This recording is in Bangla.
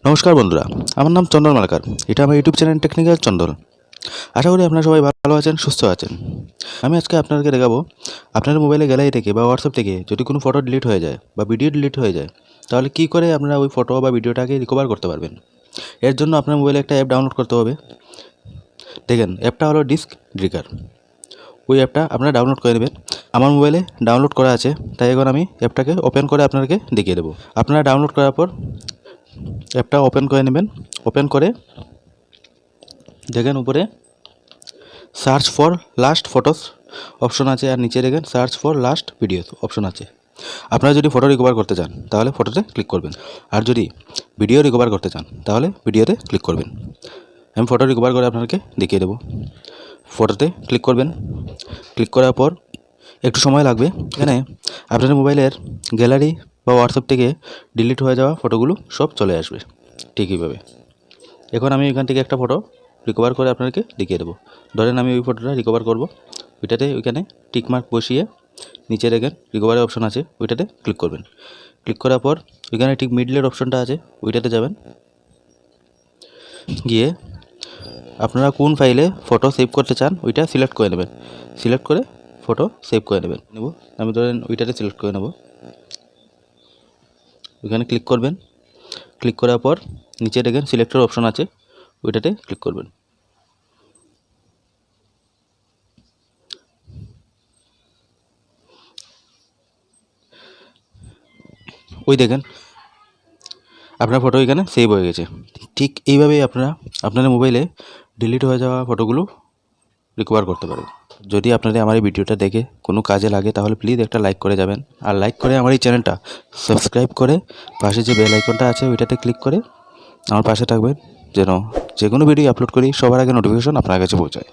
নমস্কার বন্ধুরা, আমার নাম চন্দন মালাকার। এটা আমার ইউটিউব চ্যানেল টেকনিক্যাল চন্দন। আশা করি আপনারা সবাই ভালো আছেন, সুস্থ আছেন। আমি আজকে আপনাদেরকে দেখাবো আপনার মোবাইলে গ্যালারি থেকে বা হোয়াটসঅ্যাপ থেকে যদি কোনো ফটো ডিলিট হয়ে যায় বা ভিডিও ডিলিট হয়ে যায়, তাহলে কী করে আপনারা ওই ফটো বা ভিডিওটাকে রিকভার করতে পারবেন। এর জন্য আপনার মোবাইলে একটা অ্যাপ ডাউনলোড করতে হবে। দেখেন, অ্যাপটা হলো ডিস্ক ট্রিগার। ওই অ্যাপটা আপনারা ডাউনলোড করে নেবেন। আমার মোবাইলে ডাউনলোড করা আছে, তাই এখন আমি অ্যাপটাকে ওপেন করে আপনাদেরকে দেখিয়ে দেবো। আপনারা ডাউনলোড করার পর অ্যাপটা ওপেন করে নেবেন। ওপেন করে দেখেন উপরে search for last photos option আছে, আর নিচে দেখেন search for last videos option আছে। আপনারা যদি ফটো রিকভার করতে চান তাহলে ফটোতে ক্লিক করবেন, আর যদি ভিডিও রিকভার করতে চান তাহলে ভিডিওতে ক্লিক করবেন। আমি ফটো রিকভার করে আপনাকে দেখিয়ে দেবো। ফটোতে ক্লিক করবেন। ক্লিক করার পর একটু সময় লাগবে। এখানে আপনার মোবাইলের গ্যালারি বা হোয়াটসঅ্যাপ থেকে ডিলিট হয়ে যাওয়া ফটোগুলো সব চলে আসবে ঠিক এইভাবে। এখন আমি এখান থেকে একটা ফটো রিকভার করে আপনাকে দেখিয়ে দেবো। ধরেন আমি ওই ফটোটা রিকভার করব, ওইটাতে ওইখানে টিকমার্ক বসিয়ে নিচে দেখেন রিকভারি অপশন আছে, ওইটাতে ক্লিক করবেন। ক্লিক করার পর ওইখানে ঠিক মিডলের অপশনটা আছে, ওইটাতে যাবেন। গিয়ে আপনারা কোন ফাইলে ফটো সেভ করতে চান ওইটা সিলেক্ট করে নেবেন। সিলেক্ট করে ফটো সেভ করে নেবেন। আমি ধরেন ওইটাতে সিলেক্ট করে নেব। ওইখানে ক্লিক করবেন। ক্লিক করার পর নিচে দেখেন সিলেক্টের অপশন আছে, ওইটাতে ক্লিক করবেন। ওই দেখেন আপনার ফটো এখানে সেভ হয়ে গেছে। ঠিক এইভাবেই আপনারা আপনার মোবাইলে ডিলিট হয়ে যাওয়া ফটোগুলো রিকভার করতে পারেন। যদি আপনাদের আমার এই ভিডিওটা দেখে কোনো কাজে লাগে তাহলে প্লিজ একটা লাইক করে যাবেন, আর লাইক করে আমার এই চ্যানেলটা সাবস্ক্রাইব করে পাশে যে বেল আইকনটা আছে ওইটাতে ক্লিক করে আমার পাশে থাকবেন, যেন যে কোনো ভিডিও আপলোড করি সবার আগে নোটিফিকেশন আপনার কাছে পৌঁছায়।